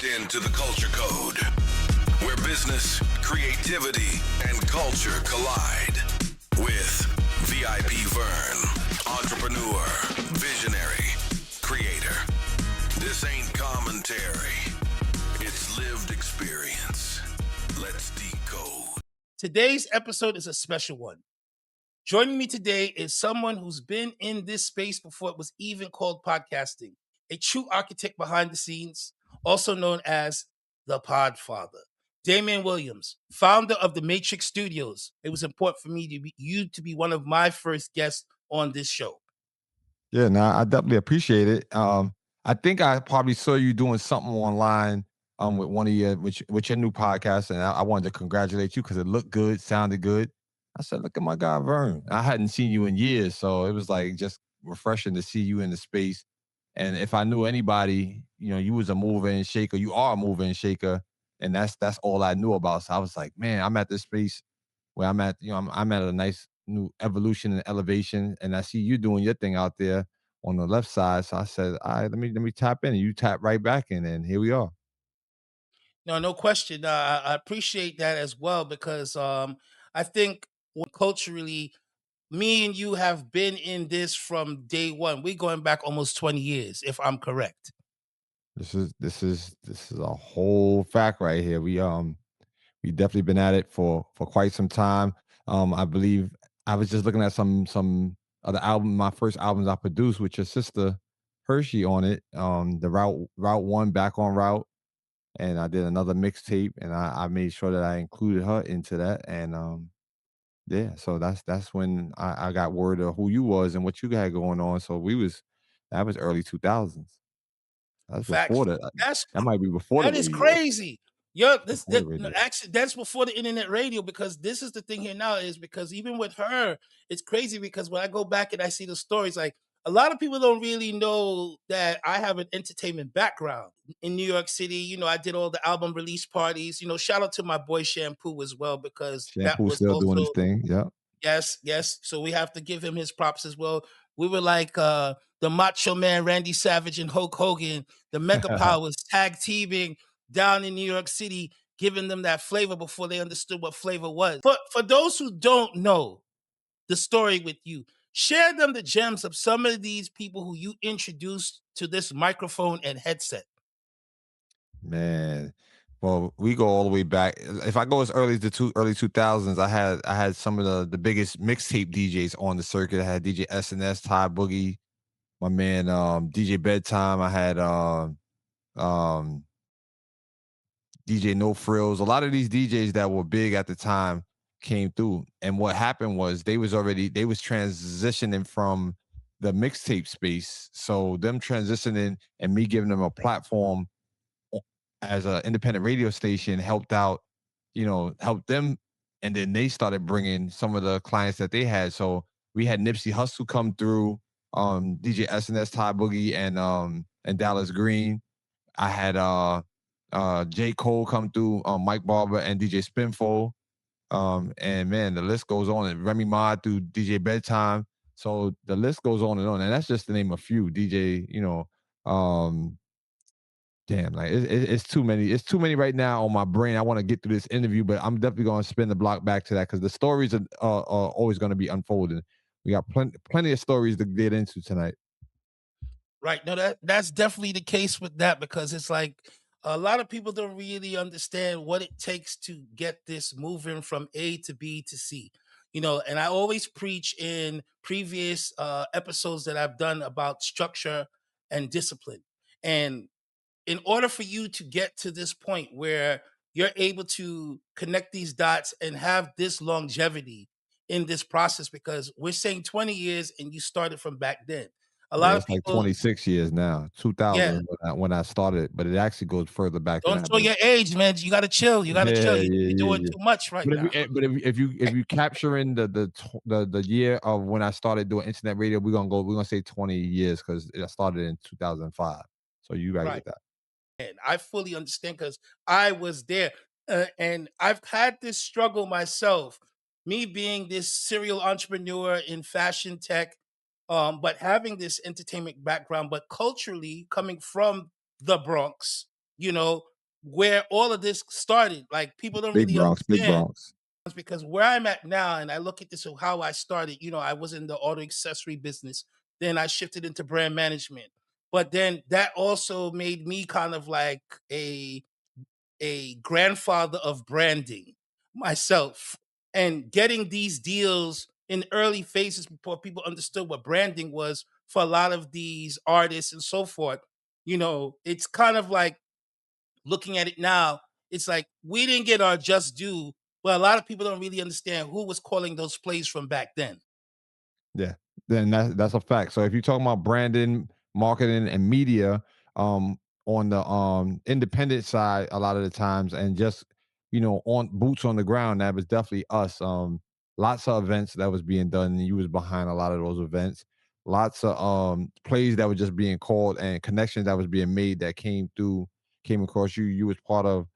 into the culture code, where business, creativity, and culture collide. With VIP Vern, entrepreneur, visionary, creator. This ain't commentary, it's lived experience. Let's decode. Today's episode is a special one. Joining me today is someone who's been in this space before it was even called podcasting, a true architect behind the scenes, also known as the Podfather. Damien Williams, founder of the Damatrix Studios. It was important for me to be one of my first guests on this show. Yeah, no, I definitely appreciate it. I think I probably saw you doing something online with one of your with your new podcast, and I wanted to congratulate you because it looked good, sounded good. I said, "Look at my guy Vern." I hadn't seen you in years, so it was like just refreshing to see you in the space. And if I knew anybody, you was a mover and shaker. You are a mover and shaker, and that's all I knew about. So I was like, man, I'm at this space where I'm at. I'm at a nice new evolution and elevation, and I see you doing your thing out there on the left side. So I said, all right, let me tap in, and you tap right back in, and here we are. No question. I appreciate that as well because I think culturally, me and you have been in this from day one. We're going back almost 20 years, if I'm correct. This is a whole fact right here. We definitely been at it for quite some time. I believe I was just looking at some other my first albums I produced with your sister Hershey on it. The Route One, Back on Route, and I did another mixtape, and I made sure that I included her into that. And yeah, so that's when I got word of who you was and what you had going on. So that was early 2000s. That's before Facts. that. That's That might be before the that is radio. crazy. Yo, Before the radio. actually that's before the internet radio because this is the thing here now is because even with her, it's crazy because when I go back and I see the stories, like a lot of people don't really know that I have an entertainment background in New York City. I did all the album release parties. Shout out to my boy Shampoo as well because that Shampoo was still doing his also thing. Yeah. yes, yes. So we have to give him his props as well. We were like the Macho Man, Randy Savage, and Hulk Hogan, the Mega Powers tag teaming down in New York City, giving them that flavor before they understood what flavor was. For those who don't know the story with you, share them the gems of some of these people who you introduced to this microphone and headset. Man. Well, we go all the way back. If I go as early as the early 2000s, I had some of the biggest mixtape DJs on the circuit. I had DJ SNS, Ty Boogie, my man DJ Bedtime. I had um DJ No Frills. A lot of these DJs that were big at the time came through. And what happened was they was transitioning from the mixtape space. So them transitioning and me giving them a platform as an independent radio station helped them. And then they started bringing some of the clients that they had. So we had Nipsey Hussle come through, DJ SNS, Ty Boogie, and Dallas Green. I had J. Cole come through, Mike Barber and DJ Spinfo. And man, the list goes on. And Remy Ma through DJ Bedtime. So the list goes on and on. And that's just to name a few. Damn, like it's too many. It's too many right now on my brain. I want to get through this interview, but I'm definitely going to spin the block back to that because the stories are always going to be unfolding. We got plenty of stories to get into tonight. Right. No, that's definitely the case with that because it's like a lot of people don't really understand what it takes to get this moving from A to B to C. And I always preach in previous episodes that I've done about structure and discipline. And in order for you to get to this point where you're able to connect these dots and have this longevity in this process, because we're saying 20 years and you started from back then. A Yeah, lot of it's like people, 26 years now. yeah, 2000 when I started, but it actually goes further back than don't that. show But your age, man. You got to chill. You got to yeah, chill. yeah, You're yeah, doing yeah. too much right But now. if you capturing the year of when I started doing internet radio, we're gonna say 20 years because I started in 2005. So you right Right. with that. And I fully understand because I was there. And I've had this struggle myself, me being this serial entrepreneur in fashion tech, but having this entertainment background, but culturally coming from the Bronx, where all of this started. Like people don't Big really Bronx, Big understand Bronx. because where I'm at now, and I look at this of how I started, I was in the auto accessory business. Then I shifted into brand management. But then that also made me kind of like a grandfather of branding myself and getting these deals in early phases before people understood what branding was for a lot of these artists and so forth. It's kind of like looking at it now, it's like we didn't get our just due, but a lot of people don't really understand who was calling those plays from back then. Yeah, then that's a fact. So if you're talking about branding, marketing, and media, on the independent side, a lot of the times, and just on boots on the ground, that was definitely us. Lots of events that was being done, and you was behind a lot of those events. Lots of plays that were just being called, and connections that was being made that came across you. You was part of,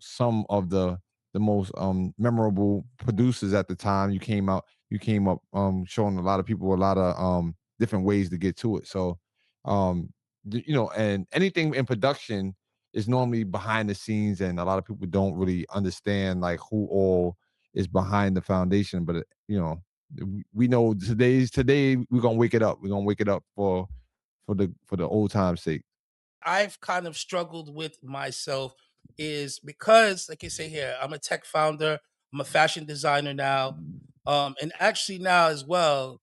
some of the most memorable producers at the time. You came up showing a lot of people a lot of different ways to get to it. So and anything in production is normally behind the scenes, and a lot of people don't really understand like who all is behind the foundation. But we know today we're gonna wake it up. We're gonna wake it up for the old time's sake. I've kind of struggled with myself is because, like you say here, I'm a tech founder, I'm a fashion designer now, and actually now as well,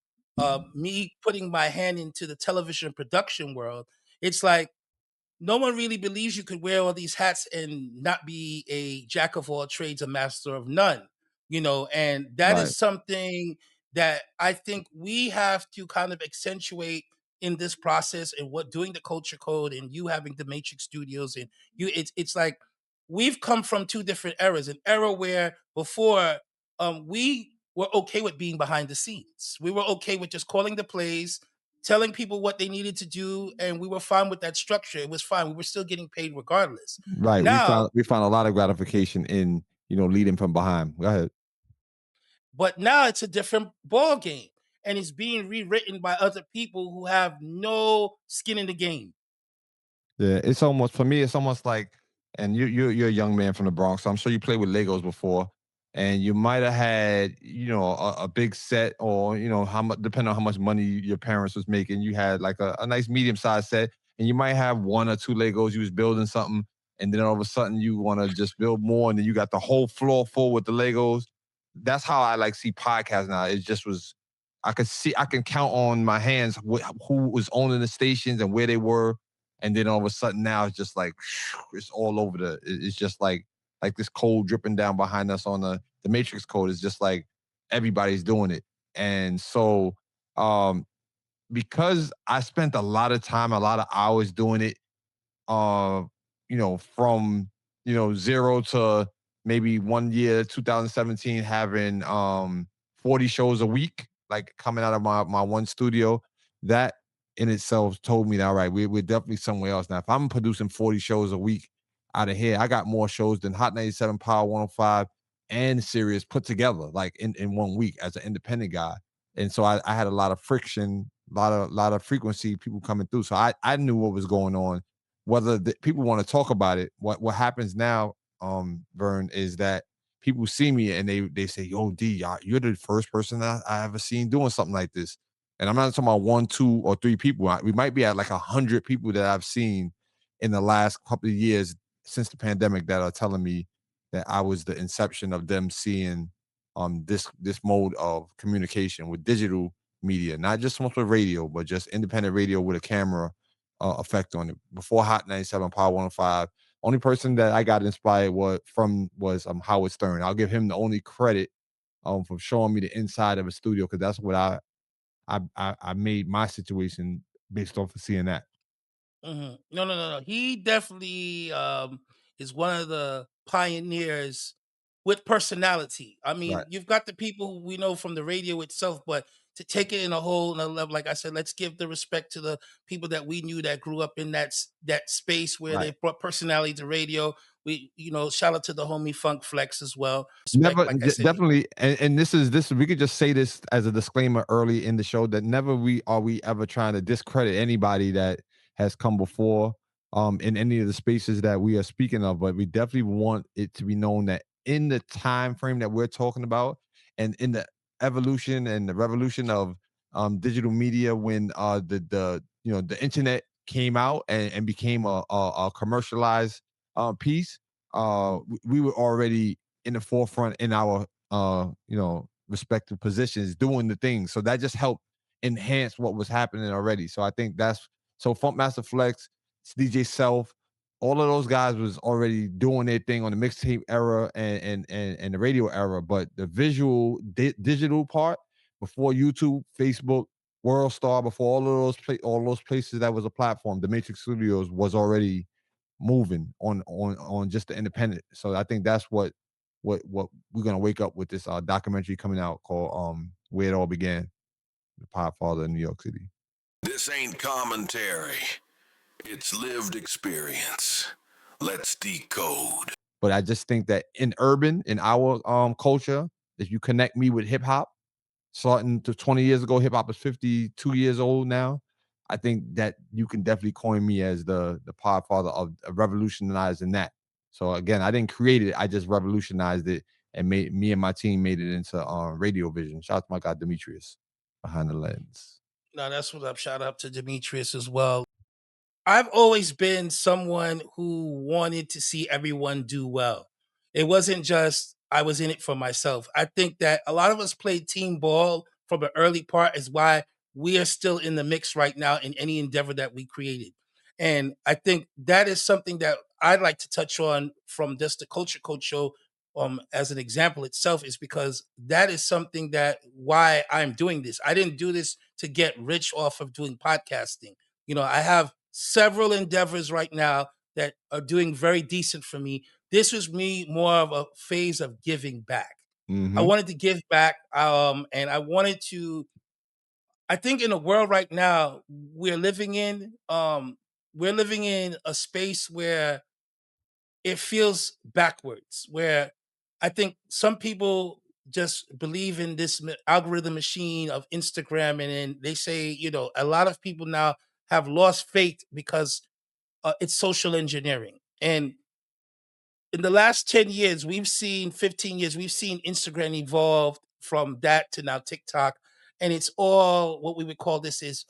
me putting my hand into the television production world, it's like no one really believes you could wear all these hats and not be a jack of all trades, a master of none, and that Right. is something that I think we have to kind of accentuate in this process and what doing the culture code and you having the Matrix Studios and it's like we've come from two different eras, an era where before we were okay with being behind the scenes. We were okay with just calling the plays, telling people what they needed to do, and we were fine with that structure. It was fine. We were still getting paid regardless. Right. We Now, found we found a lot of gratification in leading from behind. Go ahead. but now it's a different ball game, and it's being rewritten by other people who have no skin in the game. Yeah, it's almost for me. It's almost like, and you're a young man from the Bronx, so I'm sure you played with Legos before, and you might have had a big set, or how much, depending on how much money your parents was making, you had like a nice medium sized set, and you might have one or two Legos. You was building something, and then all of a sudden you want to just build more, and then you got the whole floor full with the Legos. That's how I like see podcasts now. It just was. I can count on my hands who was owning the stations and where they were, and then all of a sudden now it's just like it's all over it's just like this code dripping down behind us on the Matrix code is just like everybody's doing it. And so um because I spent a lot of time, a lot of hours doing it, uh, from zero to maybe 1 year, 2017, having 40 shows a week, like coming out of my one studio. That in itself told me that all right, we're definitely somewhere else now. If I'm producing 40 shows a week out of here, I got more shows than Hot 97, Power 105, and Sirius put together, like in 1 week as an independent guy. And so I had a lot of friction, a lot of frequency, people coming through. So I knew what was going on. Whether people want to talk about it, what happens now, Vern, is that people see me and they say, "Yo, D, you're the first person that I ever seen doing something like this." And I'm not talking about one, two, or three people. We might be at like 100 people that I've seen in the last couple of years since the pandemic that are telling me that I was the inception of them seeing this mode of communication with digital media, not just so much with radio, but just independent radio with a camera effect on it. Before Hot 97, Power 105, only person that I got inspired was Howard Stern. I'll give him the only credit for showing me the inside of a studio, because that's what I made my situation based off of seeing that. No, no, no, no. He definitely is one of the pioneers with personality. I mean, Right. you've got the people who we know from the radio itself, but to take it in a whole another level, like I said, let's give the respect to the people that we knew that grew up in that space where Right. they brought personality to radio. Shout out to the homie Funk Flex as well. Respect, Never, like I said. definitely, and this we could just say this as a disclaimer early in the show, that never we ever trying to discredit anybody that has come before. in any of the spaces that we are speaking of, but we definitely want it to be known that in the time frame that we're talking about, and in the evolution and the revolution of digital media, when the the internet came out and became a commercialized piece, we were already in the forefront in our respective positions doing the things. So that just helped enhance what was happening already. So I think that's so Funk Master Flex, DJ Self, all of those guys was already doing their thing on the mixtape era and the radio era, but the visual digital part before YouTube, Facebook, World Star, before all those places that was a platform, the Matrix Studios was already moving on just the independent. So I think that's what we're gonna wake up with this documentary coming out called Where It All Began, the Podfather in New York City. This ain't commentary, it's lived experience. Let's decode. But I just think that in our culture, if you connect me with hip hop, starting to 20 years ago, hip hop is 52 years old now. I think that you can definitely coin me as the podfather of revolutionizing that. So again, I didn't create it, I just revolutionized it and made me and my team made it into radio vision. Shout out to my guy Demetrius behind the lens. Now that's what up. Shout out to Demetrius as well. I've always been someone who wanted to see everyone do well. It wasn't just I was in it for myself. I think that a lot of us played team ball from an early part is why we are still in the mix right now in any endeavor that we created. And I think that is something that I'd like to touch on from just the Culture Code show as an example itself, is because that is something that why I'm doing this. I didn't do this to get rich off of doing podcasting. I have several endeavors right now that are doing very decent for me. This was me more of a phase of giving back. I Mm-hmm. wanted to give back, and I wanted to. I think in a world right now we're living in a space where it feels backwards. Where I think some people just believe in this algorithm machine of Instagram, and then they say, a lot of people now have lost faith because it's social engineering. And in the last 10 years, 15 years, we've seen Instagram evolve from that to now TikTok. And it's all what we would call this is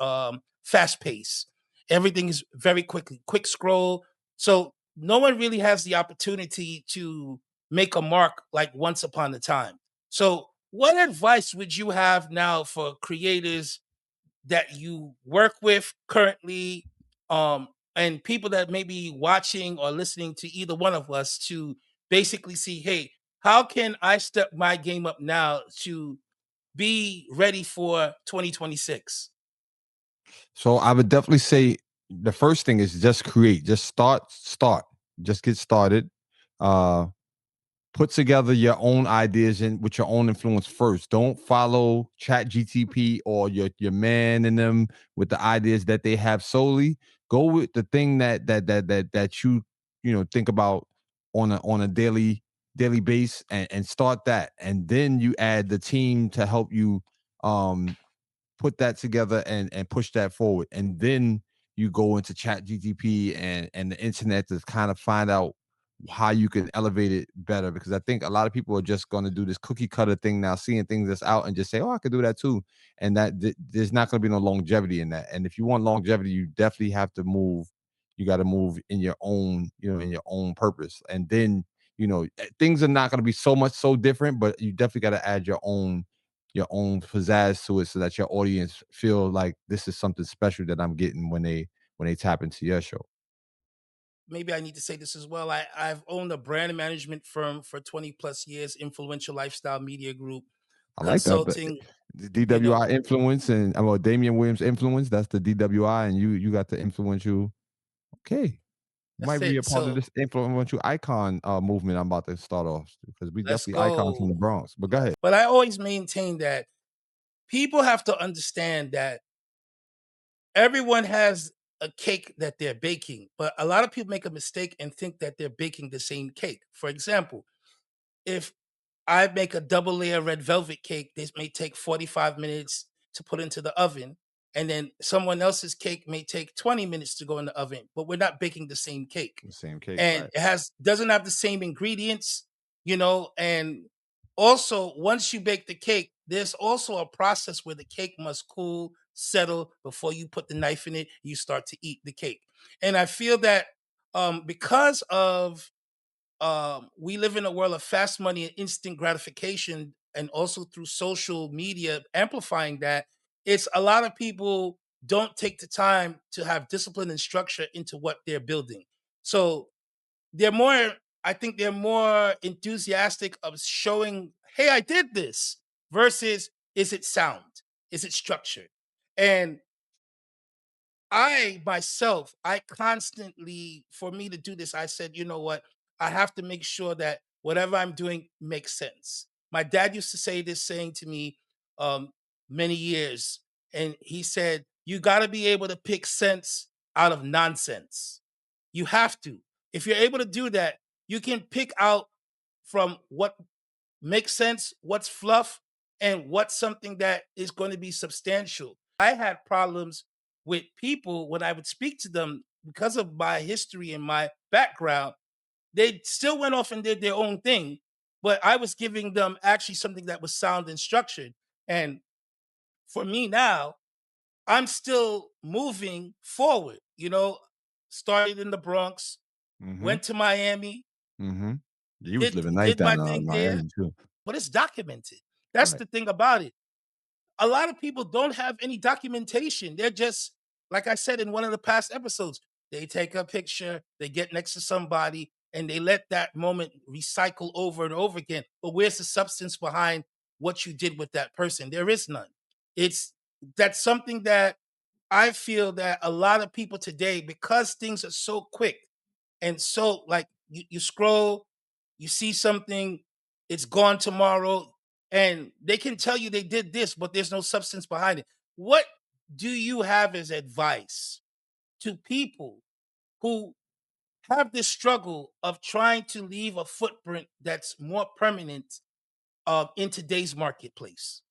fast pace. Everything is very quick scroll. So no one really has the opportunity to make a mark like once upon a time. So, what advice would you have now for creators that you work with currently, um and people that may be watching or listening to either one of us, to basically see, hey, how can I step my game up now to be ready for 2026? So I would definitely say the first thing is just create, just start, just get started. Uh, put together your own ideas and with your own influence first. Don't follow Chat GTP or your man and them with the ideas that they have solely. Go with the thing that you think about on a daily base, and start that. And then you add the team to help you um put that together and push that forward. And then you go into Chat GTP and the internet to kind of find out how you can elevate it better, because I think a lot of people are just going to do this cookie cutter thing now, seeing things that's out and just say, oh, I could do that too. And there's not going to be no longevity in that. And if you want longevity, you definitely have to move. You got to move in your own, in your own purpose. And then, things are not going to be so different, but you definitely got to add your own pizzazz to it, so that your audience feel like this is something special that I'm getting when they tap into your show. Maybe I need to say this as well. I've owned a brand management firm for 20 plus years, Influential Lifestyle Media Group, I like that. But consulting. the you know DWI influence and well, Damien Williams influence, that's the DWI, and you got the influential. Okay. that's Might be a it. part of So this influential icon movement I'm about to start off, because we let's definitely icons from go. the Bronx. But go ahead. But I always maintain that people have to understand that everyone has a cake that they're baking, but a lot of people make a mistake and think that they're baking the same cake. For example, if I make a double layer red velvet cake, this may take 45 minutes to put into the oven. and then someone else's cake may take 20 minutes to go in the oven, but we're not baking the same cake. The same cake, And right? it doesn't have the same ingredients, and also once you bake the cake, there's also a process where the cake must cool, settle before you put the knife in it, you start to eat the cake. And I feel that because of we live in a world of fast money and instant gratification, and also through social media amplifying that, it's a lot of people don't take the time to have discipline and structure into what they're building. So they're more, I think they're more enthusiastic of showing, hey, I did this, versus is it sound? Is it structured? And I myself, I constantly, for me to do this, I said, you know what? I have to make sure that whatever I'm doing makes sense. My dad used to say this saying to me um, many years, and he said, you got to be able to pick sense out of nonsense. You have to. If you're able to do that, you can pick out from what makes sense, what's fluff, and what's something that is going to be substantial. I had problems with people when I would speak to them because of my history and my background. They still went off and did their own thing, but I was giving them actually something that was sound and structured. And for me now, I'm still moving forward, started in the Bronx, Mm-hmm. went to Miami, Mm-hmm. You was did living nice did down my in thing there, Miami too. but it's documented. That's Right. the thing about it. A lot of people don't have any documentation. They're just, like I said in one of the past episodes, they take a picture, they get next to somebody, and they let that moment recycle over and over again. But where's the substance behind what you did with that person? There is none. It's That's something that I feel that a lot of people today, because things are so quick, and so, like, you scroll, you see something, it's gone tomorrow, and they can tell you they did this, but there's no substance behind it. What do you have as advice to people who have this struggle of trying to leave a footprint that's more permanent in today's marketplace?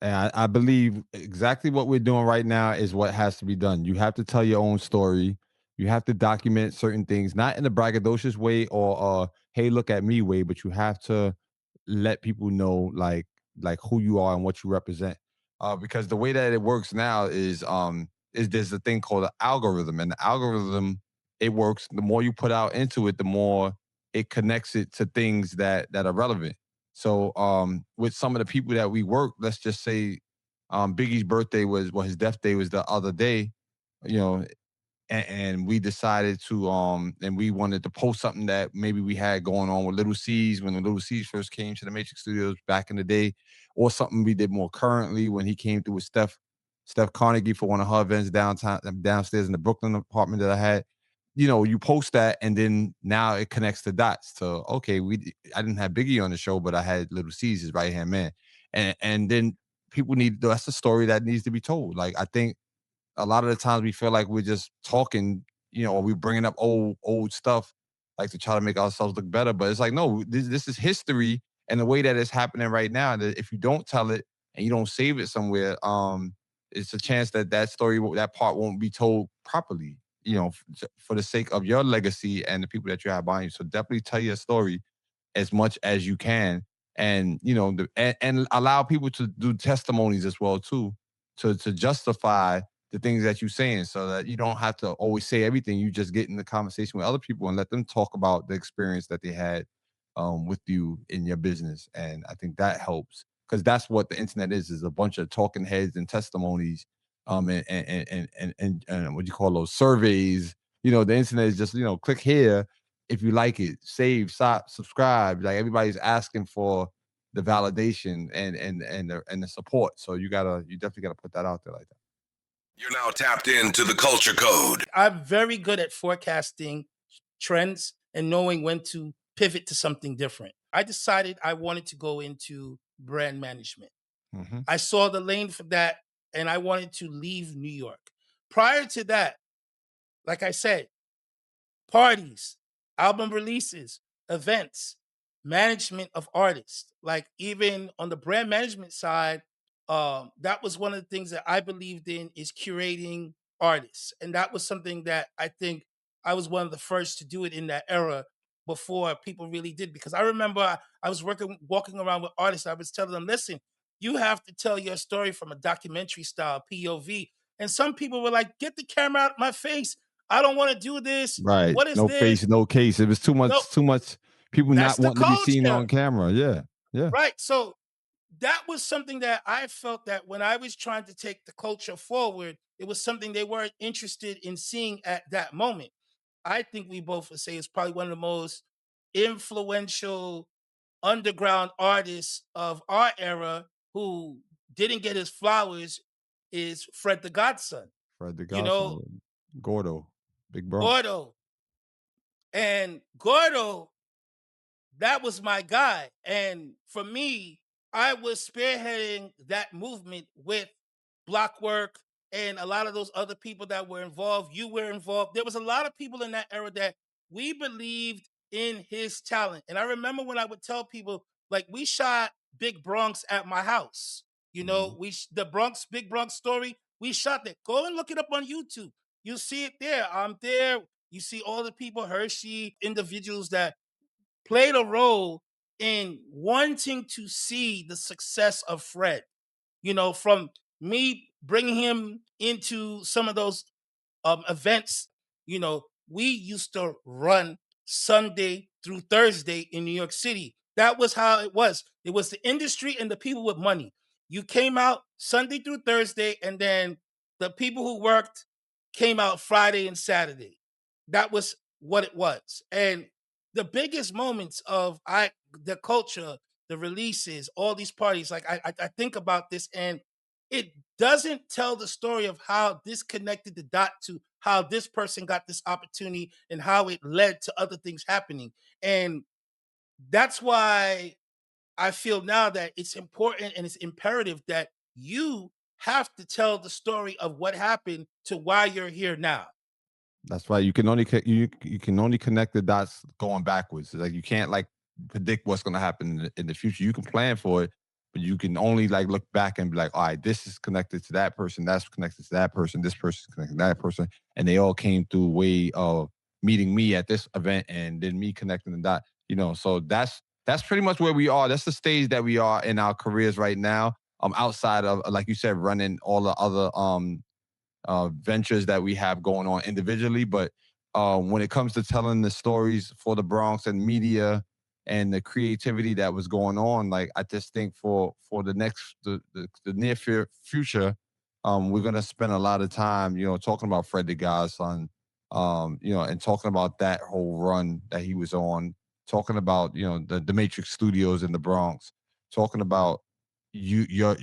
And I believe exactly what we're doing right now is what has to be done. You have to tell your own story. You have to document certain things, not in a braggadocious way or hey, look at me way, but you have to let people know like who you are and what you represent. Because the way that it works now is there's a thing called an algorithm, and the algorithm, it works. The more you put out into it, the more it connects it to things that are relevant. So with some of the people that we work, let's just say Biggie's birthday was, well, his death day was the other day, you know, and we decided to and we wanted to post something that maybe we had going on with Little C's when the Little C's first came to the Matrix Studios back in the day, or something we did more currently when he came through with Steph Carnegie for one of her events downstairs in the Brooklyn apartment that I had. You post that, and then now it connects the dots to, okay, I didn't have Biggie on the show, but I had Little C's, his right hand man, and then people that's a story that needs to be told. Like, I think a lot of the times we feel like we're just talking, or we're bringing up old stuff, like to try to make ourselves look better. But it's like, no, this is history, and the way that it's happening right now, that if you don't tell it and you don't save it somewhere, it's a chance that that part won't be told properly. For the sake of your legacy and the people that you have behind you. So definitely tell your story as much as you can, and and allow people to do testimonies as well too, to justify the things that you're saying, so that you don't have to always say everything. You just get in the conversation with other people and let them talk about the experience that they had with you in your business. And I think that helps, because that's what the internet is a bunch of talking heads and testimonies, and what do you call those, surveys. The internet is just, click here if you like it, save, stop, subscribe. Like, everybody's asking for the validation and the support. So you definitely gotta put that out there like that. You're now tapped into the culture code. I'm very good at forecasting trends and knowing when to pivot to something different. I decided I wanted to go into brand management. Hmm. I saw the lane for that, and I wanted to leave New York. Prior to that, like I said, parties, album releases, events, management of artists. Like, even on the brand management side, That was one of the things that I believed in, is curating artists, and that was something that I think I was one of the first to do it in that era before people really did. Because I remember I was walking around with artists. I was telling them, listen, you have to tell your story from a documentary style POV. And some people were like, get the camera out of my face. I don't want to do this. Right. What is No face, this? no case. It was No, too much people that's not the wanting to be seen culture. on camera. Yeah. Yeah. Right. So that was something that I felt that when I was trying to take the culture forward, it was something they weren't interested in seeing at that moment. I think we both would say it's probably one of the most influential underground artists of our era who didn't get his flowers is Fred the Godson. Fred the You know, Godson. Gordo. Big Bronx. Gordo. And Gordo, that was my guy. And for me, I was spearheading that movement with Blockwork and a lot of those other people that were involved. You were involved. There was a lot of people in that era that we believed in his talent. And I remember when I would tell people, like, we shot Big Bronx at my house. You Mhm. know, the Bronx, Big Bronx story, we shot that. Go and look it up on YouTube. You'll see it there. I'm there. You see all the people, Hershey, individuals that played a role in wanting to see the success of Fred. You know, from me bringing him into some of those events, you know, we used to run Sunday through Thursday in New York City. That was how it was. It was the industry and the people with money. You came out Sunday through Thursday, and then the people who worked came out Friday and Saturday. That was what it was. And the biggest moments of the culture, the releases, all these parties, like I think about this, and it doesn't tell the story of how this connected the dot to how this person got this opportunity and how it led to other things happening. And that's why I feel now that it's important and it's imperative that you have to tell the story of what happened to why you're here now. That's why you can only you can only connect the dots going backwards. Like you can't like predict what's going to happen in the future. You can plan for it, but you can only like look back and be like, all right, this is connected to that person, that's connected to that person, this person is connected to that person, and they all came through way of meeting me at this event and then me connecting the dot. You know, so that's pretty much where we are. That's the stage that we are in our careers right now. Outside of like you said, running all the other ventures that we have going on individually. But when it comes to telling the stories for the Bronx and media and the creativity that was going on, like I just think for the next the near future, we're gonna spend a lot of time, you know, talking about Fred the Godson, you know, and talking about that whole run that he was on, talking about you know the Damatrix Studios in the Bronx, talking about your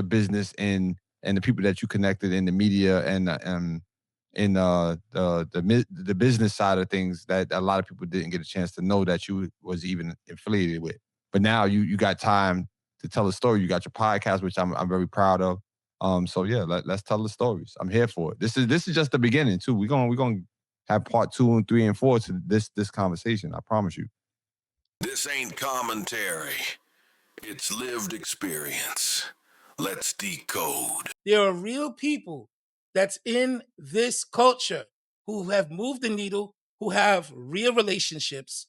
business and the people that you connected in the media and in the business side of things that a lot of people didn't get a chance to know that you was even affiliated with. But now you got time to tell a story. You got your podcast, which I'm very proud of. So yeah, let's tell the stories. I'm here for it. This is just the beginning too. We're gonna have part 2 and 3 and 4 to this conversation. I promise you. This ain't commentary, it's lived experience. Let's decode. There are real people that's in this culture who have moved the needle, who have real relationships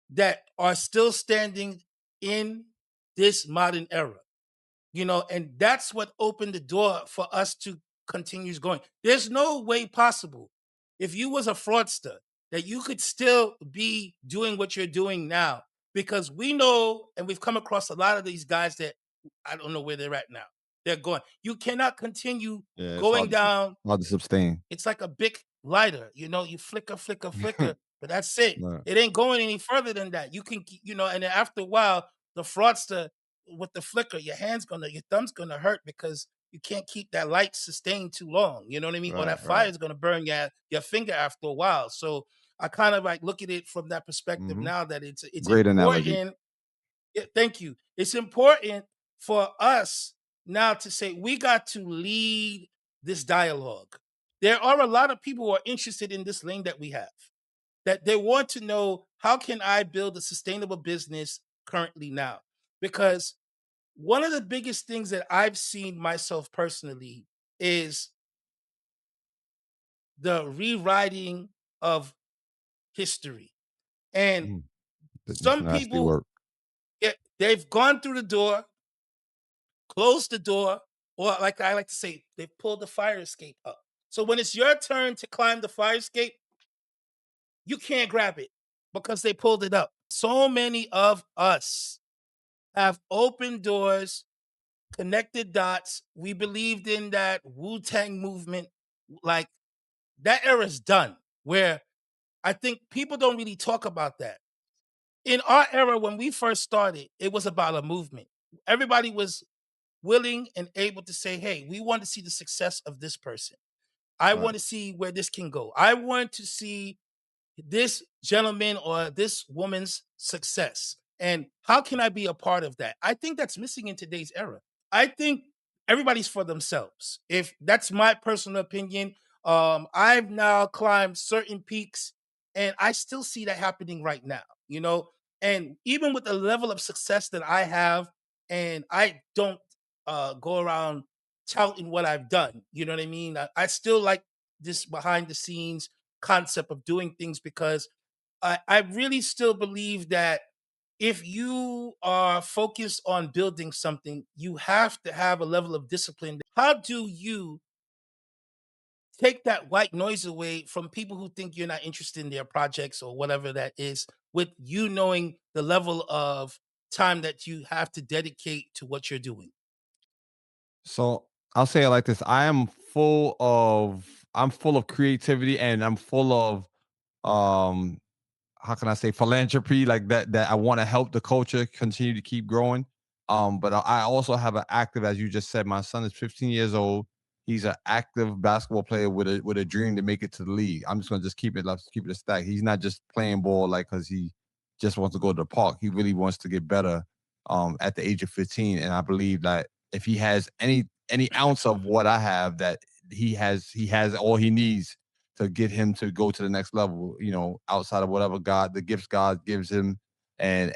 that are still standing in this modern era. You know, and that's what opened the door for us to continue going. There's no way possible, if you was a fraudster, that you could still be doing what you're doing now, because we know and we've come across a lot of these guys that I don't know where they're at now. They're going. You cannot continue Yeah, it's going down. hard to sustain. It's like a big lighter, you know, you flicker, flicker, flicker, but that's it. Right. It ain't going any further than that. You can, you know, and then after a while, the fraudster with the flicker, your thumb's gonna hurt because you can't keep that light sustained too long. You know what I mean? Or Right, that fire right. is gonna burn your finger after a while. So I kind of like look at it from that perspective Hmm. now that it's Great analogy. important. Yeah, thank you. It's important for us now to say we got to lead this dialogue. There are a lot of people who are interested in this lane that we have, that they want to know, how can I build a sustainable business currently now? Because One of the biggest things that I've seen myself personally is the rewriting of history. And Mm, that's some nasty people, work. they've gone through the door, closed the door, or like I like to say, they pulled the fire escape up. So when it's your turn to climb the fire escape, you can't grab it because they pulled it up. So many of us have opened doors, connected dots. We believed in that Wu Tang movement. Like that era's done, where I think people don't really talk about that. In our era, when we first started, it was about a movement. Everybody was willing and able to say, hey, we want to see the success of this person. I Right. want to see where this can go. I want to see this gentleman or this woman's success. And how can I be a part of that? I think that's missing in today's era. I think everybody's for themselves. If that's my personal opinion, I've now climbed certain peaks and I still see that happening right now, you know. And even with the level of success that I have, and I don't go around touting what I've done, you know what I mean? I still like this behind the scenes concept of doing things because I really still believe that if you are focused on building something, you have to have a level of discipline. How do you take that white noise away from people who think you're not interested in their projects or whatever that is, with you knowing the level of time that you have to dedicate to what you're doing? So I'll say it like this: I'm full of creativity, and I'm full of um how can I say philanthropy, like that I want to help the culture continue to keep growing. But I also have an active, as you just said, my son is 15 years old. He's an active basketball player with a dream to make it to the league. I'm just gonna just keep it, let's keep it a stack. He's not just playing ball like because he just wants to go to the park. He really wants to get better at the age of 15. And I believe that if he has any ounce of what I have, that he has all he needs to get him to go to the next level, outside of whatever the gifts God gives him, and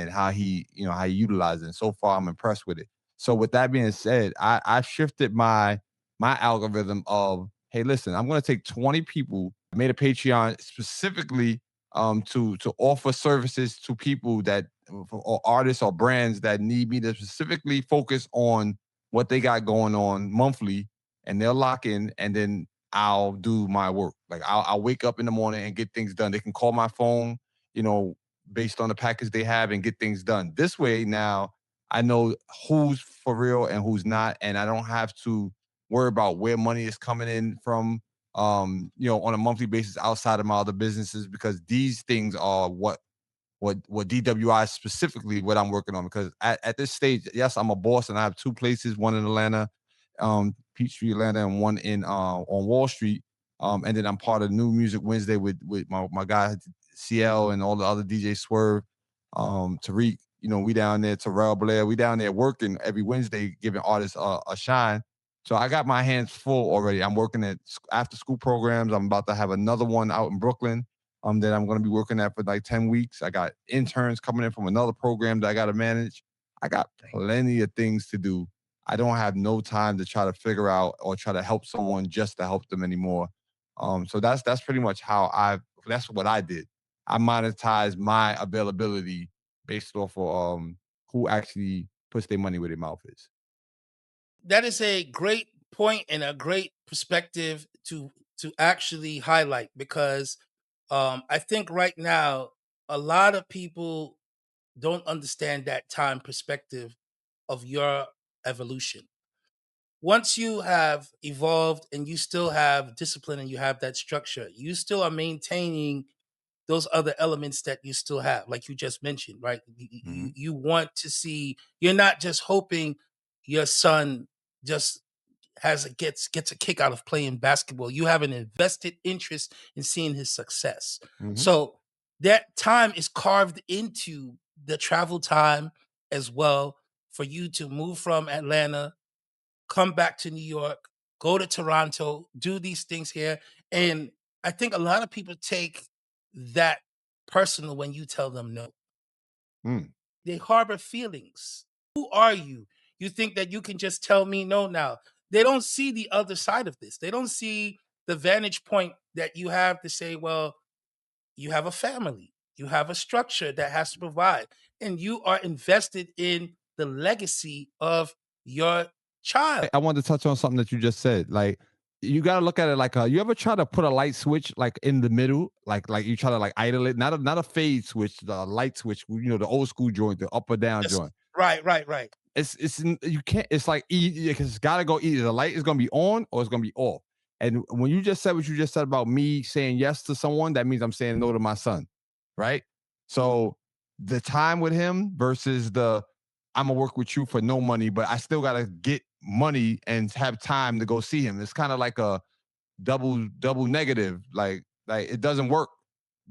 how how he utilizes it. And so far I'm impressed with it. So with that being said, I shifted my algorithm of, hey, listen, I'm gonna take 20 people, made a Patreon specifically to offer services to people that, or artists or brands that need me to specifically focus on what they got going on monthly, and they'll lock in, and then I'll do my work. Like I'll wake up in the morning and get things done. They can call my phone, you know, based on the package they have, and get things done. This way now I know who's for real and who's not, and I don't have to worry about where money is coming in from, on a monthly basis outside of my other businesses, because these things are what DWI specifically what I'm working on. Because at this stage, yes, I'm a boss and I have two places, one in Atlanta, Peachtree, Atlanta, and one in on Wall Street. And then I'm part of New Music Wednesday with my guy CL and all the other DJ Swerve, Tariq. We down there, Terrell Blair. We down there working every Wednesday, giving artists a shine. So I got my hands full already. I'm working at after school programs. I'm about to have another one out in Brooklyn that I'm going to be working at for like 10 weeks. I got interns coming in from another program that I got to manage. I got plenty of things to do. I don't have no time to try to figure out or try to help someone just to help them anymore. So that's pretty much that's what I did. I monetized my availability based off of who actually puts their money where their mouth is. That is a great point and a great perspective to actually highlight, because I think right now a lot of people don't understand that time perspective of your evolution. Once you have evolved and you still have discipline and you have that structure, you still are maintaining those other elements that you still have, like you just mentioned, right? Mhm. You want to see, you're not just hoping your son just gets a kick out of playing basketball. You have an invested interest in seeing his success. Mhm. So that time is carved into the travel time as well, for you to move from Atlanta, come back to New York, go to Toronto, do these things here. And I think a lot of people take that personal when you tell them no. Mm. They harbor feelings. Who are you? You think that you can just tell me no now. They don't see the other side of this. They don't see the vantage point that you have to say, well, you have a family, you have a structure that has to provide, and you are invested in the legacy of your child. I wanted to touch on something that you just said. Like, you got to look at it like, you ever try to put a light switch like in the middle, like you try to like idle it, not a fade switch, the light switch, the old school joint, the up or down Yes. joint. Right. You can't. It's like it's got to go either the light is gonna be on or it's gonna be off. And when you just said what you just said about me saying yes to someone, that means I'm saying no to my son, right? So the time with him versus the I'm gonna work with you for no money, but I still gotta get money and have time to go see him. It's kind of like a double negative. Like it doesn't work.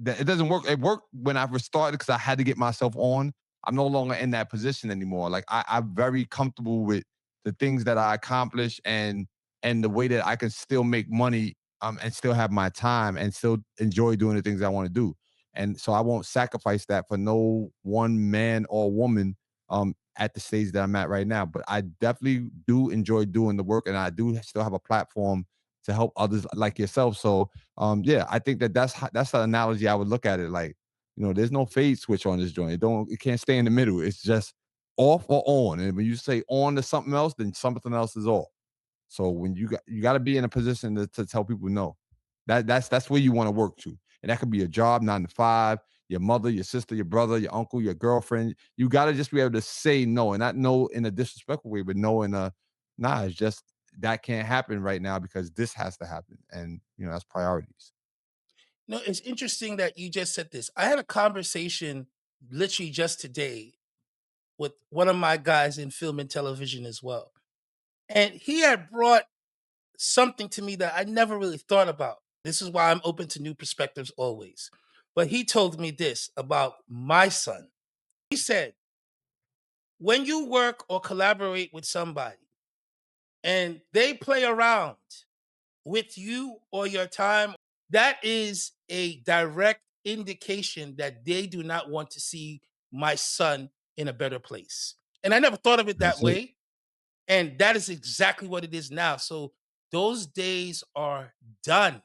It doesn't work. It worked when I first started because I had to get myself on. I'm no longer in that position anymore. Like I'm very comfortable with the things that I accomplish and the way that I can still make money and still have my time and still enjoy doing the things I want to do. And so I won't sacrifice that for no one man or woman at the stage that I'm at right now. But I definitely do enjoy doing the work and I do still have a platform to help others like yourself. So yeah, I think that's the analogy I would look at it like, there's no fade switch on this joint. It can't stay in the middle. It's just off or on. And when you say on to something else, then something else is off. So when you got to be in a position to tell people no. That's where you want to work to. And that could be a job, 9 to 5, your mother, your sister, your brother, your uncle, your girlfriend. You got to just be able to say no and not no in a disrespectful way, but no in a nah, it's just that can't happen right now because this has to happen. And that's priorities. No, it's interesting that you just said this. I had a conversation literally just today with one of my guys in film and television as well. And he had brought something to me that I never really thought about. This is why I'm open to new perspectives always. But he told me this about my son. He said, when you work or collaborate with somebody and they play around with you or your time, that is a direct indication that they do not want to see my son in a better place. And I never thought of it that That's it. way. And that is exactly what it is now. So those days are done.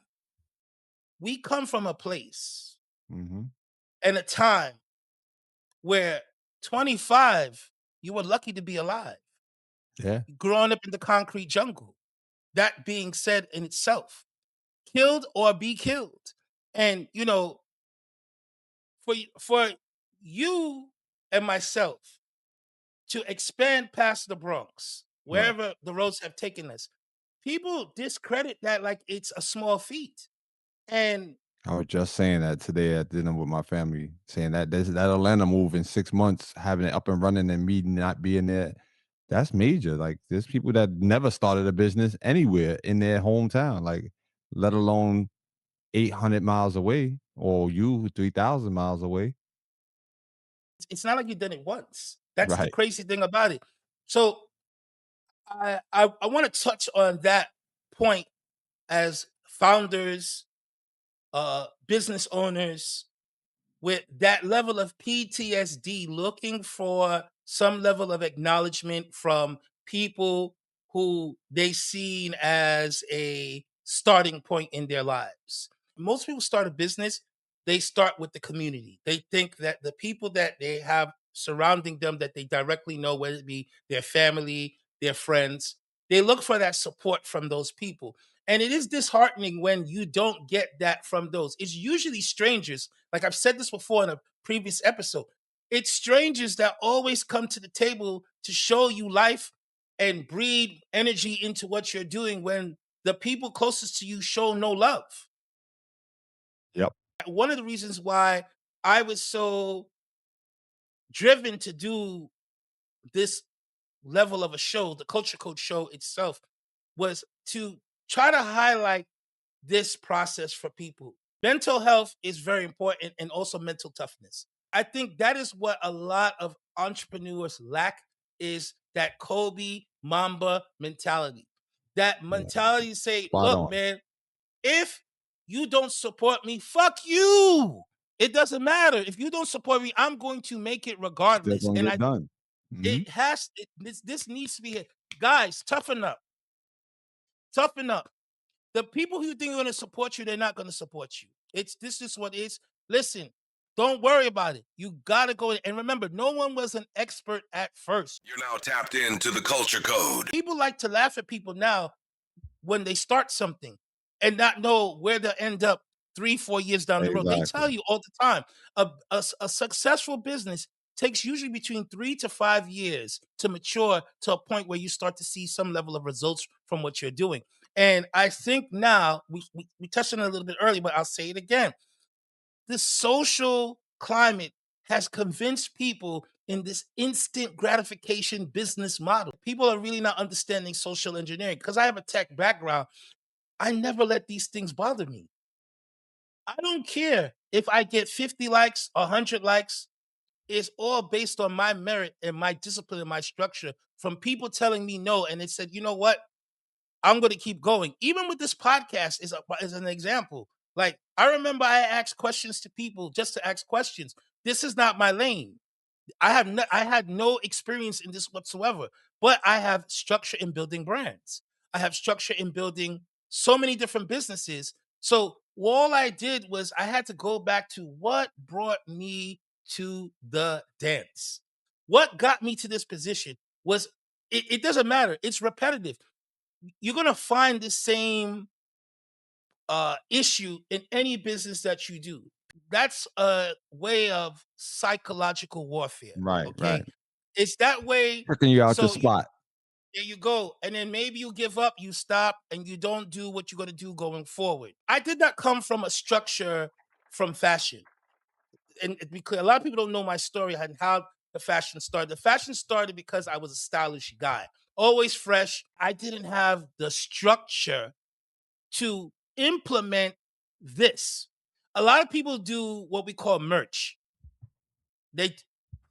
We come from a place Hmm. and a time where 25, you were lucky to be alive, Yeah. growing up in the concrete jungle. That being said in itself, killed or be killed. And for you and myself to expand past the Bronx, Right. wherever the roads have taken us, people discredit that like it's a small feat. And I was just saying that today at dinner with my family, saying that Atlanta move in 6 months, having it up and running and me not being there, that's major. Like there's people that never started a business anywhere in their hometown, like let alone 800 miles away or you 3,000 miles away. it's not like you've done it once. That's the Right. crazy thing about it. So I want to touch on that point as founders, business owners, with that level of PTSD, looking for some level of acknowledgement from people who they seen as a starting point in their lives. Most people start a business, they start with the community. They think that the people that they have surrounding them that they directly know, whether it be their family, their friends, they look for that support from those people. And it is disheartening when you don't get that from those. It's usually strangers. Like I've said this before in a previous episode. It's strangers that always come to the table to show you life and breathe energy into what you're doing when the people closest to you show no love. Yep. One of the reasons why I was so driven to do this level of a show, the Culture Code show itself, was to try to highlight this process for people. Mental health is very important and also mental toughness. I think that is what a lot of entrepreneurs lack is that Kobe Mamba mentality. That Yeah. mentality say, Spot look, on. man, if you don't support me, fuck you. It doesn't matter. If you don't support me, I'm going to make it Still regardless. gonna And get done. Mhm. This needs to be it. Guys, toughen up. Toughen up. The people who think are gonna support you, they're not gonna support you. This is what is. Listen, don't worry about it. You gotta go in. And remember, no one was an expert at first. You're now tapped into the culture code. People like to laugh at people now when they start something and not know where they'll end up 3, 4 years down the road. They Exactly. tell you all the time a successful business takes usually between 3 to 5 years to mature to a point where you start to see some level of results from what you're doing. And I think now we touched on it a little bit earlier, but I'll say it again. The social climate has convinced people in this instant gratification business model. People are really not understanding social engineering because I have a tech background. I never let these things bother me. I don't care if I get 50 likes, 100 likes. It's all based on my merit and my discipline and my structure from people telling me no. And they said, you know what? I'm going to keep going. Even with this podcast is an example. Like I remember I asked questions to people just to ask questions. This is not my lane. I had no experience in this whatsoever, but I have structure in building brands. I have structure in building so many different businesses. So all I did was I had to go back to what brought me to the dance. What got me to this position was it doesn't matter. It's repetitive. You're gonna find the same issue in any business that you do. That's a way of psychological warfare. Right, Okay, right. it's that way. Tricking you out the So you spot. there you go, and then maybe you give up, you stop, and you don't do what you're going to do going forward. I did not come from a structure from fashion, and because a lot of people don't know my story and how the fashion started. The fashion started because I was a stylish guy, always fresh. I didn't have the structure to implement this. A lot of people do what we call merch. They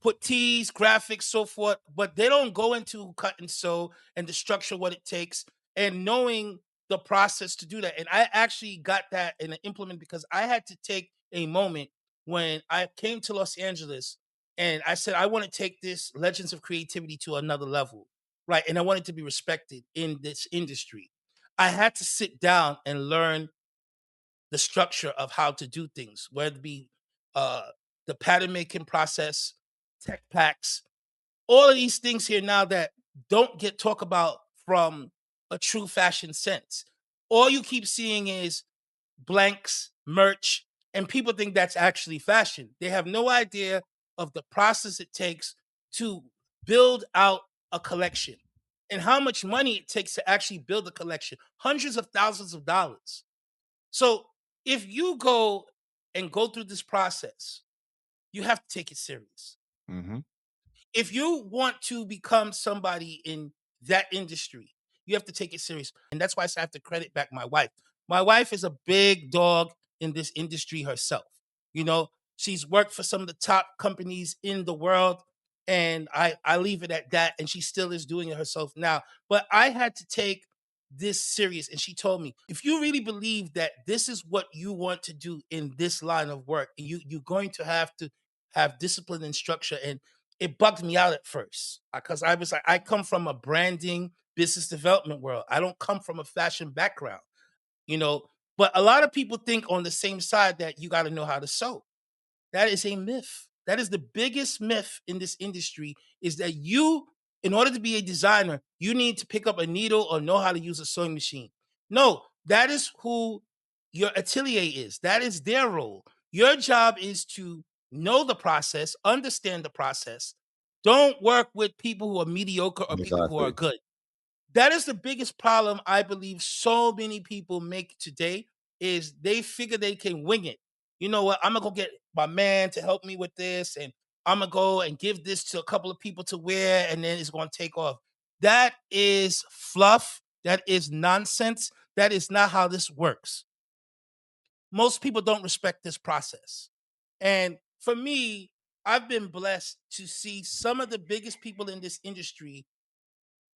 put tees, graphics, so forth, but they don't go into cut and sew and the structure, what it takes, and knowing the process to do that. And I actually got that and implement because I had to take a moment when I came to Los Angeles and I said, I want to take this Legends of Creativity to another level. Right. And I wanted to be respected in this industry. I had to sit down and learn the structure of how to do things, whether it be uh, the pattern making process, tech packs, all of these things here now that don't get talked about from a true fashion sense. All you keep seeing is blanks, merch, and people think that's actually fashion. They have no idea of the process it takes to build out a collection and how much money it takes to actually build a collection, hundreds of thousands of dollars. So if you go through this process, you have to take it serious. Mhm. If you want to become somebody in that industry, you have to take it serious. And that's why I say I have to credit back my wife. My wife is a big dog in this industry herself. You know, she's worked for some of the top companies in the world. And I leave it at that. And she still is doing it herself now. But I had to take this serious. And she told me, if you really believe that this is what you want to do in this line of work, you're going to have discipline and structure. And it bugged me out at first because I was like, I come from a branding business development world. I don't come from a fashion background, you know. But a lot of people think on the same side that you got to know how to sew. That is a myth. That is the biggest myth in this industry is that you, in order to be a designer, you need to pick up a needle or know how to use a sewing machine. No, that is who your atelier is. That is their role. Your job is to know the process, understand the process. Don't work with people who are mediocre or people who are Exactly. good. That is the biggest problem I believe so many people make today is they figure they can wing it. You know what? I'm gonna go get my man to help me with this, and I'm gonna go and give this to a couple of people to wear, and then it's gonna take off. That is fluff. That is nonsense. That is not how this works. Most people don't respect this process. And for me, I've been blessed to see some of the biggest people in this industry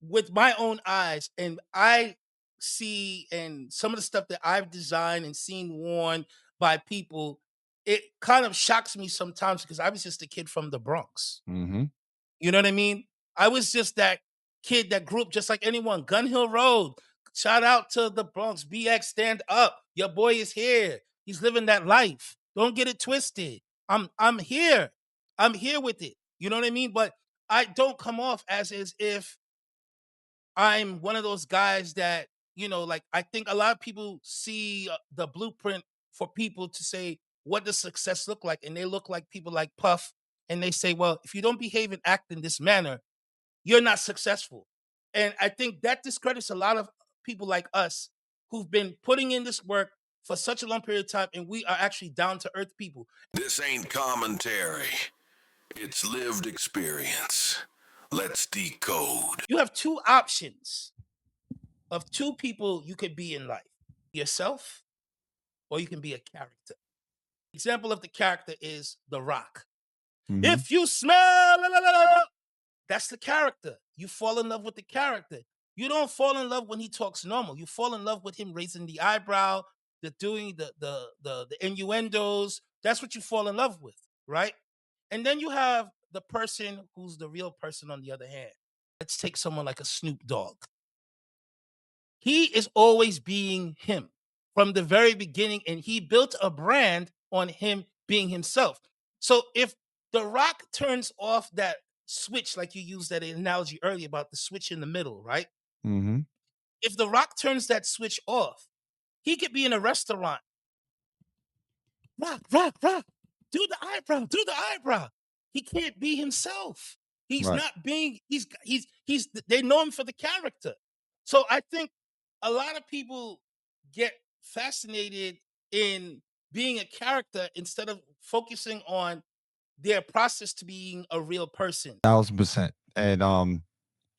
with my own eyes, and I see and some of the stuff that I've designed and seen worn by people, it kind of shocks me sometimes because I was just a kid from the Bronx. Mhm. You know what I mean? I was just that kid that grew up just like anyone. Gun Hill Road. Shout out to the Bronx. BX, stand up. Your boy is here. He's living that life. Don't get it twisted. I'm here. I'm here with it. You know what I mean? But I don't come off as if I'm one of those guys that, like I think a lot of people see the blueprint for people to say, what does success look like? And they look like people like Puff. And they say, well, if you don't behave and act in this manner, you're not successful. And I think that discredits a lot of people like us who've been putting in this work for such a long period of time. And we are actually down to earth people. This ain't commentary. It's lived experience. Let's decode. You have two options of two people you could be in life: yourself, or you can be a character. Example of the character is The Rock. Mhm. If you smell, la, la, la, la, that's the character. You fall in love with the character. You don't fall in love when he talks normal. You fall in love with him raising the eyebrow, the doing the innuendos. That's what you fall in love with, right? And then you have the person who's the real person on the other hand. Let's take someone like a Snoop Dogg. He is always being him from the very beginning, and he built a brand on him being himself. So if The Rock turns off that switch, like you used that analogy earlier about the switch in the middle, right? Mhm. If The Rock turns that switch off, he could be in a restaurant. Rock, rock, rock. Do the eyebrow, do the eyebrow. He can't be himself. He's Right. not being, they know him for the character. So I think a lot of people get fascinated in being a character instead of focusing on their process to being a real person. 1000%. And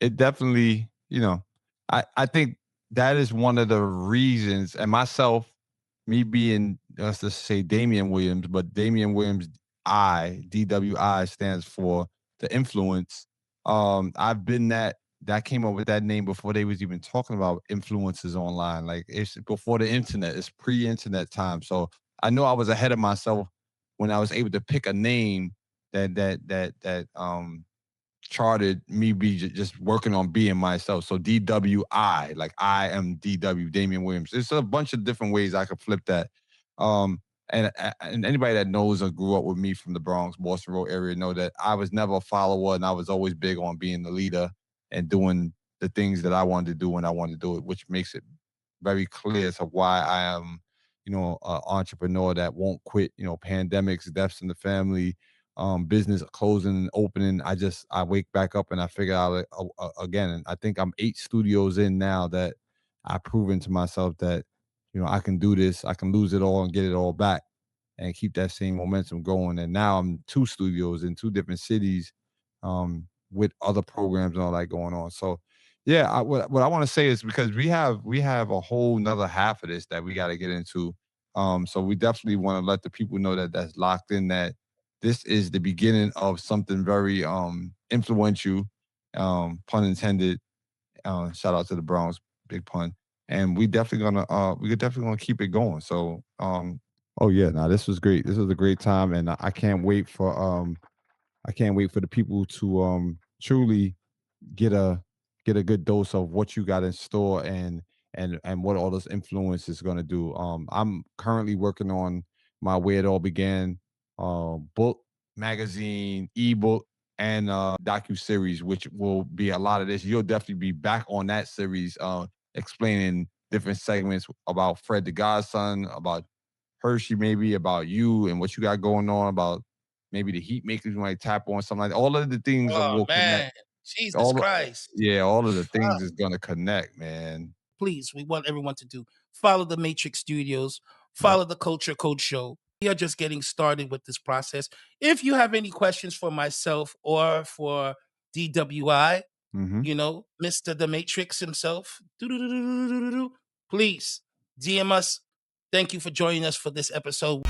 it definitely, I think that is one of the reasons, and myself, me being, let's just say Damien Williams, but Damien Williams DWI stands for the influence. I've been that came up with that name before they was even talking about influences online. Like, it's before the internet, it's pre-internet time. So I know I was ahead of myself when I was able to pick a name that charted me just working on being myself. So DWI, like I am DW, Damien Williams. There's a bunch of different ways I could flip that. And anybody that knows or grew up with me from the Bronx, Boston Road area know that I was never a follower, and I was always big on being the leader and doing the things that I wanted to do when I wanted to do it, which makes it very clear as to why I am, an entrepreneur that won't quit. Pandemics, deaths in the family, business closing, opening. I wake back up and I figure out again. And I think I'm 8 studios in now that I've proven to myself that I can do this. I can lose it all and get it all back and keep that same momentum going. And now I'm 2 studios in 2 different cities, with other programs and all that going on. So yeah, what I want to say is, because we have a whole nother half of this that we got to get into. So we definitely want to let the people know that that's locked in, that this is the beginning of something very influential, pun intended. Shout out to the Browns, big pun. And we're definitely gonna keep it going. So oh yeah, now this was great. This was a great time, and I can't wait for the people to truly get a good dose of what you got in store, and what all this influence is going to do. I'm currently working on my Where It All Began book, magazine, ebook, and docu series, which will be a lot of this. You'll definitely be back on that series, explaining different segments about Fred the Godson, about Hershey, maybe about you and what you got going on, about maybe the heat makers you might tap on, something like that. All of the things that Oh will connect. man, Jesus All the, Christ. yeah, all of the things is gonna connect, man. Please, we want everyone to do follow the Matrix Studios, Yep. follow the Culture Code Show. We are just getting started with this process. If you have any questions for myself or for DWI, Hmm. Mr. The Matrix himself, please DM us. Thank you for joining us for this episode.